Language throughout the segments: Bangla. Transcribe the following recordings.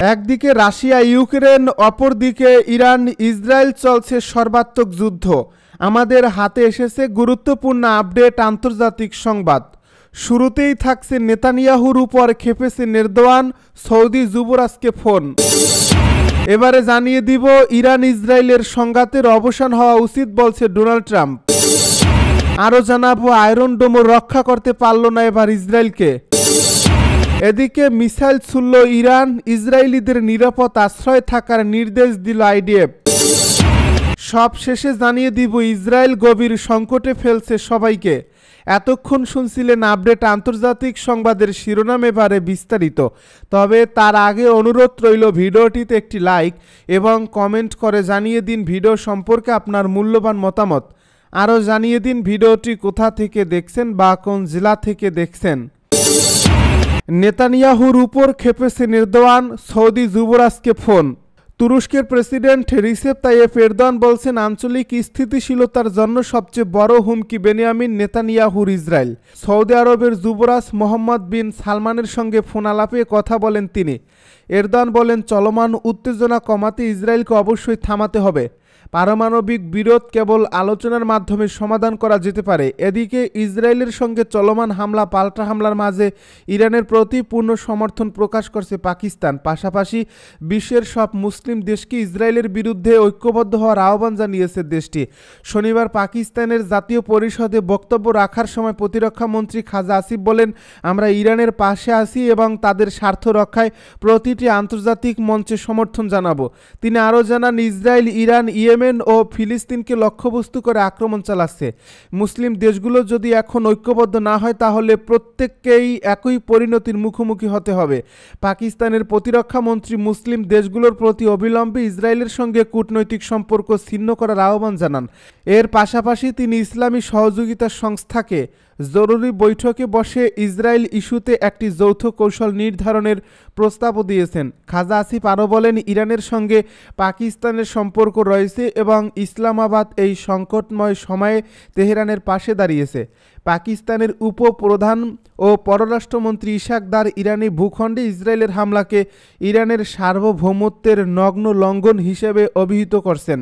একদিকে রাশিয়া ইউক্রেন, অপরদিকে ইরান ইসরায়েল, চলছে সর্বাত্মক যুদ্ধ। আমাদের হাতে এসেছে গুরুত্বপূর্ণ আপডেট আন্তর্জাতিক সংবাদ। শুরুতেই থাকছে নেতানিয়াহুর উপর খেপেছে এরদোয়ান, সৌদি যুবরাজকে ফোন। এবারে জানিয়ে দিব ইরান ইসরায়েলের সংঘাতের অবসান হওয়া উচিত বলছে ডোনাল্ড ট্রাম্প। আরও জানাবো আয়রন ডোমও রক্ষা করতে পারল না এবার ইসরায়েলকে। এদিকে মিসাইল ছুড়ল ইরান, ইসরায়েলিদের নিরাপদ আশ্রয় থাকার নির্দেশ দিল আইডিএফ। সব শেষে জানিয়ে দিব ইসরায়েল গভীর সংকটে ফেলছে সবাইকে। এতক্ষণ শুনছিলেন আপডেট আন্তর্জাতিক সংবাদের শিরোনাম, এবারে বিস্তারিত। তবে তার আগে অনুরোধ রইল ভিডিওটিতে একটি লাইক এবং কমেন্ট করে জানিয়ে দিন ভিডিও সম্পর্কে আপনার মূল্যবান মতামত। আরও জানিয়ে দিন ভিডিওটি কোথা থেকে দেখছেন বা কোন জেলা থেকে দেখছেন। নেতানিয়াহুর উপর খেপেছে এরদোয়ান, সৌদি যুবরাজকে ফোন। তুরস্কের প্রেসিডেন্ট রিসেপ তাইয়েপ এরদোয়ান বলছেন আঞ্চলিক স্থিতিশীলতার জন্য সবচেয়ে বড় হুমকি বেনিয়ামিন নেতানিয়াহুর ইসরায়েল। সৌদি আরবের যুবরাজ মোহাম্মদ বিন সালমানের সঙ্গে ফোন আলাপে কথা বলেন তিনি। এরদোয়ান বলেন চলমান উত্তেজনা কমাতে ইসরায়েলকে অবশ্যই থামাতে হবে। পারমাণবিক বিরোধ কেবল আলোচনার মাধ্যমে সমাধান করা যেতে পারে। এদিকে ইসরায়েলের সঙ্গে চলমান হামলা পাল্টা হামলার মাঝে ইরানের প্রতি পূর্ণ সমর্থন প্রকাশ করছে পাকিস্তান। পাশাপাশি বিশ্বের সব মুসলিম দেশকে ইসরায়েলের বিরুদ্ধে ঐক্যবদ্ধ হওয়ার আহ্বান জানিয়েছে দেশটি। শনিবার পাকিস্তানের জাতীয় পরিষদে বক্তব্য রাখার সময় প্রতিরক্ষা মন্ত্রী খাজা আসিফ বলেন, আমরা ইরানের পাশে আছি এবং তাদের স্বার্থ রক্ষায় প্রতিটি আন্তর্জাতিক মঞ্চে সমর্থন জানাবো। তিনি আরও জানান, ইসরায়েল, ইরান, ইয়েমেন ও ফিলিস্তিনকে লক্ষ্যবস্তু করে আক্রমণ চালাচ্ছে। মুসলিম দেশগুলো যদি এখন ঐক্যবদ্ধ না হয় তাহলে প্রত্যেককেই একই পরিণতির মুখোমুখি হতে হবে। পাকিস্তানের প্রতিরক্ষা মন্ত্রী মুসলিম দেশগুলোর প্রতি অবিলম্বে ইসরায়েলের সঙ্গে কূটনৈতিক সম্পর্ক ছিন্ন করার আহ্বান জানান। এর পাশাপাশি তিনি ইসলামী সহযোগিতা সংস্থাকে জরুরি বৈঠকে বসে ইসরায়েল ইস্যুতে একটি যৌথ কৌশল নির্ধারণের প্রস্তাবও দিয়েছেন। খাজা আসিফ আরও বলেন, ইরানের সঙ্গে পাকিস্তানের সম্পর্ক রয়েছে এবং ইসলামাবাদ এই সংকটময় সময়ে তেহরানের পাশে দাঁড়িয়েছে। পাকিস্তানের উপপ্রধান ও পররাষ্ট্রমন্ত্রী ইশাক দার ইরানি ভূখণ্ডে ইসরায়েলের হামলাকে ইরানের সার্বভৌমত্বের নগ্ন লঙ্ঘন হিসেবে অভিহিত করছেন।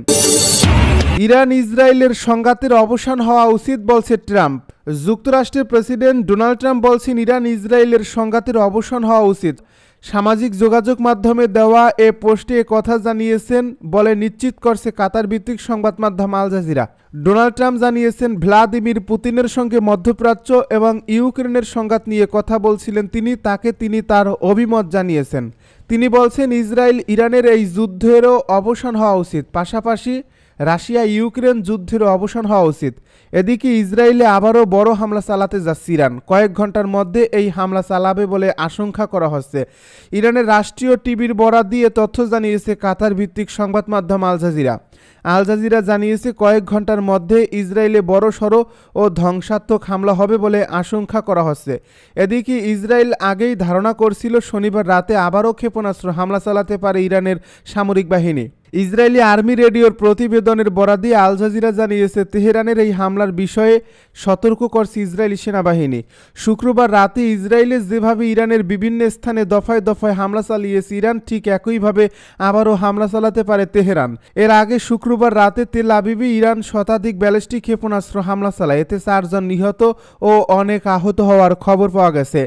ইরান ইসরায়েলের সংঘাতের অবসান হওয়া উচিত বলছে ট্রাম্প। যুক্তরাষ্ট্রের প্রেসিডেন্ট ডোনাল্ড ট্রাম্প বলছেন ইরান ইসরায়েলের সংঘাতের অবসান হওয়া উচিত। সামাজিক যোগাযোগ মাধ্যমে দেওয়া এ পোস্টে কথা জানিয়েছেন বলে নিশ্চিত করছে কাতার ভিত্তিক সংবাদ মাধ্যম আল জাজিরা। ডোনাল্ড ট্রাম্প জানিয়েছেন ভ্লাদিমির পুতিনের সঙ্গে মধ্যপ্রাচ্য এবং ইউক্রেনের সংঘাত নিয়ে কথা বলছিলেন তিনি তার অভিমত জানিয়েছেন। তিনি বলছেন ইসরায়েল ইরানের এই যুদ্ধেরও অবসান হওয়া উচিত, পাশাপাশি রাশিয়া ইউক্রেন যুদ্ধেরও অবসান হওয়া উচিত। এদিকে ইসরায়েলে আবারও বড় হামলা চালাতে যাচ্ছে ইরান। কয়েক ঘন্টার মধ্যে এই হামলা চালাবে বলে আশঙ্কা করা হচ্ছে। ইরানের রাষ্ট্রীয় টিভির বরাত দিয়ে তথ্য জানিয়েছে কাতার ভিত্তিক সংবাদ মাধ্যম আল জাজিরা। আল জাজিরা জানিয়েছে কয়েক ঘন্টার মধ্যে ইসরায়েলে বড়সড় ও ধ্বংসাত্মক হামলা হবে বলে আশঙ্কা করা হচ্ছে। এদিকে ইসরায়েল আগেই ধারণা করছিল শনিবার রাতে আবারও ক্ষেপণাস্ত্র হামলা চালাতে পারে ইরানের সামরিক বাহিনী। ইসরায়েলি আর্মি রেডিওর প্রতিবেদনের বরাত দিয়ে আল জাজিরা জানিয়েছে তেহরানের এই হামলার বিষয়ে সতর্ক করছে ইসরায়েলি সেনাবাহিনী। শুক্রবার রাতে ইসরায়েলে যেভাবে ইরানের বিভিন্ন স্থানে দফায় দফায় হামলা চালিয়েছে ইরান, ঠিক একইভাবে আবারও হামলা চালাতে পারে তেহরান। এর আগে শুক্রবার রাতে তেল আবিবে ইরান শতাধিক ব্যালিস্টিক ক্ষেপণাস্ত্র হামলা চালায়, এতে 4 জন নিহত ও অনেক আহত হওয়ার খবর পাওয়া গেছে।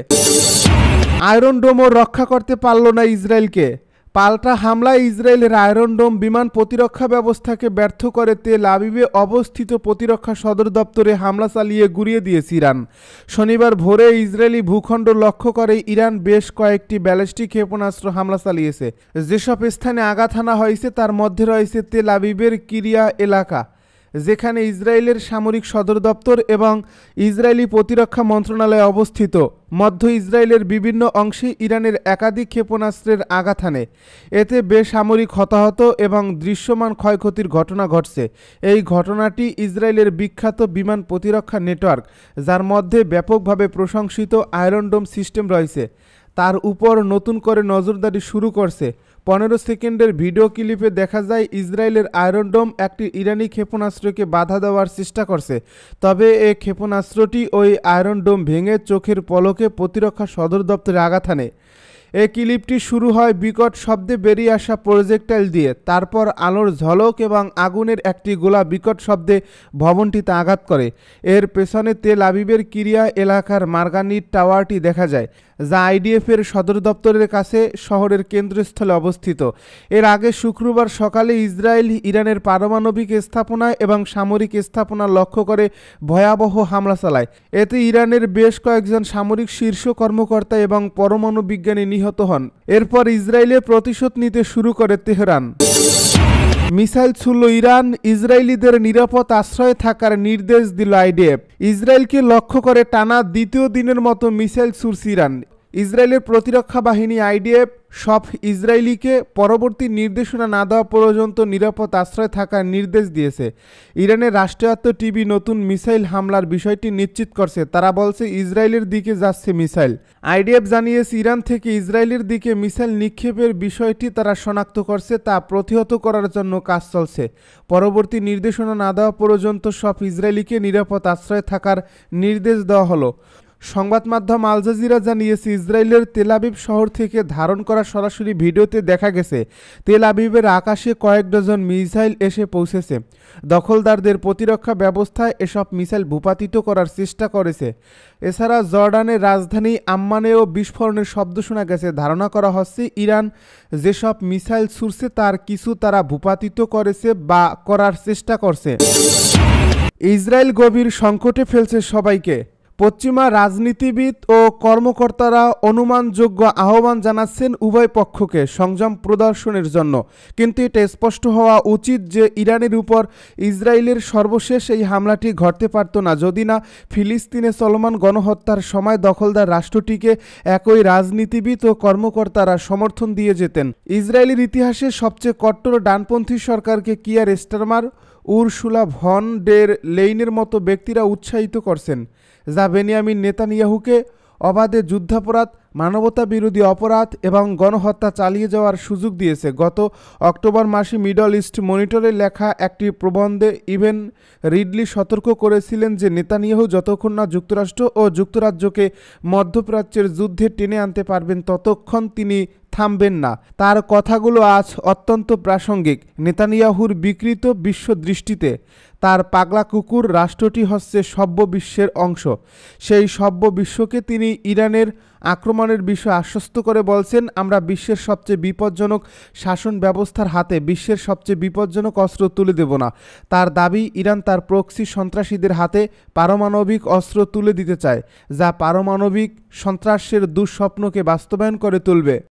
আয়রন ডোমও রক্ষা করতে পারল না ইসরায়েলকে। পাল্টা হামলায় ইসরায়েলের আয়রন ডোম বিমান প্রতিরক্ষা ব্যবস্থাকে ব্যর্থ করে তেল আবিবে অবস্থিত প্রতিরক্ষা সদর দপ্তরে হামলা চালিয়ে গুড়িয়ে দিয়েছে ইরান। শনিবার ভোরে ইসরায়েলি ভূখণ্ড লক্ষ্য করে ইরান বেশ কয়েকটি ব্যালিস্টিক ক্ষেপণাস্ত্র হামলা চালিয়েছে। যেসব স্থানে আঘাত হানা হয়েছে তার মধ্যে রয়েছে তেল আবিবের কিরিয়া এলাকা, যেখানে ইসরায়েলের সামরিক সদর দপ্তর এবং ইসরায়েলি প্রতিরক্ষা মন্ত্রণালয় অবস্থিত। মধ্য ইসরায়েলের বিভিন্ন অংশে ইরানের একাধিক ক্ষেপণাস্ত্রের আঘাত হানে। এতে বেসামরিক হতাহত এবং দৃশ্যমান ক্ষয়ক্ষতির ঘটনা ঘটছে। এই ঘটনাটি ইসরায়েলের বিখ্যাত বিমান প্রতিরক্ষা নেটওয়ার্ক, যার মধ্যে ব্যাপকভাবে প্রশংসিত আয়রন ডোম সিস্টেম রয়েছে, তার উপর নতুন করে নজরদারি শুরু করছে। 15 সেকেন্ডের ভিডিও ক্লিপে দেখা যায় ইসরায়েলের আয়রন ডোম একটি ইরানি ক্ষেপণাস্ত্রকে বাধা দেওয়ার চেষ্টা করছে। তবে এই ক্ষেপণাস্ত্রটি ওই আয়রন ডোম ভেঙে চোখের পলকে প্রতিরক্ষা সদর দপ্তরে আঘাত হানে। এই ক্লিপটি শুরু হয় বিকট শব্দে বেরিয়ে আসা প্রজেক্টাইল দিয়ে, তারপর আলোর ঝলক এবং আগুনের একটি গোলা বিকট শব্দে ভবনটিতে আঘাত করে। এর পেছনে তেল আবিবের কিরিয়া এলাকার মার্গানিট টাওয়ারটি দেখা যায়, যা আইডিএফের সদর দপ্তরের কাছে শহরের কেন্দ্রস্থলে অবস্থিত। এর আগে শুক্রবার সকালে ইসরায়েল ইরানের পারমাণবিক স্থাপনা এবং সামরিক স্থাপনা লক্ষ্য করে ভয়াবহ হামলা চালায়। এতে ইরানের বেশ কয়েকজন সামরিক শীর্ষ কর্মকর্তা এবং পরমাণু বিজ্ঞানী নিহত হন। এরপর ইসরায়েলে প্রতিশোধ নিতে শুরু করে তেহরান। মিসাইল ছুড়ল ইরান, ইসরায়েলিদের নিরাপদ আশ্রয়ে থাকার নির্দেশ দিল আইডিএফ। ইসরায়েলকে লক্ষ্য করে টানা দ্বিতীয় দিনের মতো মিসাইল ছুড়ছে ইরান। ইসরায়েলের প্রতিরক্ষা বাহিনী আইডিএফ সব ইসরায়েলিকে পরবর্তী নির্দেশনা না দেওয়া পর্যন্ত নিরাপদ আশ্রয়ে থাকার নির্দেশ দিয়েছে। ইরানের রাষ্ট্রায়ত্ত টিভি নতুন মিসাইল হামলার বিষয়টি নিশ্চিত করছে। তারা বলছে ইসরায়েলের দিকে যাচ্ছে মিসাইল। আইডিএফ জানিয়েছে ইরান থেকে ইসরায়েলের দিকে মিসাইল নিক্ষেপের বিষয়টি তারা শনাক্ত করছে, তা প্রতিহত করার জন্য কাজ চলছে। পরবর্তী নির্দেশনা না দেওয়া পর্যন্ত সব ইসরায়েলিকে নিরাপদ আশ্রয়ে থাকার নির্দেশ দেওয়া হলো। সংবাদ মাধ্যম আল জাজিরা জানিয়েছে ইসরায়েলের তেল আবিব শহর থেকে ধারণ করা সরাসরি ভিডিওতে দেখা গেছে তেল আবিবের আকাশে কয়েক ডজন মিসাইল এসে পৌঁছেছে। দখলদারদের প্রতিরক্ষা ব্যবস্থায় এসব মিসাইল ভূপাতিত করার চেষ্টা করেছে। এছাড়া জর্ডানের রাজধানী আম্মানেও বিস্ফোরণের শব্দ শোনা গেছে। ধারণা করা হচ্ছে ইরান যেসব মিসাইল ছুড়ছে তার কিছু তারা ভূপাতিত করেছে বা করার চেষ্টা করছে। ইসরায়েল গভীর সংকটে ফেলছে সবাইকে। পশ্চিমা রাজনীতিবিদ ও কর্মকর্তারা অনুমানযোগ্য আহ্বান জানাচ্ছেন উভয় পক্ষকে সংযম প্রদর্শনের জন্য, কিন্তু এটা স্পষ্ট হওয়া উচিত যে ইরানের উপর ইসরায়েলের সর্বশেষ এই হামলাটি ঘটতে পারত না যদি না ফিলিস্তিনে চলমান গণহত্যার সময় দখলদার রাষ্ট্রটিকে একই রাজনীতিবিদ ও কর্মকর্তারা সমর্থন দিয়ে যেতেন। ইসরায়েলের ইতিহাসে সবচেয়ে কট্টর ডানপন্থী সরকারকে Keir Starmer, Ursula von der লেইনের মতো ব্যক্তিরা উৎসাহিত করছেন, যা বেনিয়ামিন নেতানিয়াহুকে অবাধে যুদ্ধাপরাধ, মানবতা বিরোধী অপরাধ এবং গণহত্যা চালিয়ে যাওয়ার সুযোগ দিয়েছে। গত অক্টোবর মাসে মিডল ইস্ট মনিটরে লেখা একটি প্রবন্ধে ইভেন রিডলি সতর্ক করেছিলেন যে নেতানিয়াহু যতক্ষণ না যুক্তরাষ্ট্র ও যুক্তরাজ্যকে মধ্যপ্রাচ্যের যুদ্ধে টেনে আনতে পারবেন ততক্ষণ তিনি থামবেন না। তার কথাগুলো আজ অত্যন্ত প্রাসঙ্গিক। নেতানিয়াহুর বিকৃত বিশ্ব দৃষ্টিতে তার পাগলা কুকুর রাষ্ট্রটি হচ্ছে সভ্য বিশ্বের অংশ। সেই সভ্য বিশ্বকে তিনি ইরানের আক্রমণের বিষয়ে আশ্বস্ত করে বলছেন, আমরা বিশ্বের সবচেয়ে বিপজ্জনক শাসন ব্যবস্থার হাতে বিশ্বের সবচেয়ে বিপজ্জনক অস্ত্র তুলে দেব না। তার দাবি ইরান তার প্রক্সি সন্ত্রাসীদের হাতে পারমাণবিক অস্ত্র তুলে দিতে চায়, যা পারমাণবিক সন্ত্রাসের দুঃস্বপ্নকে বাস্তবায়ন করে তুলবে।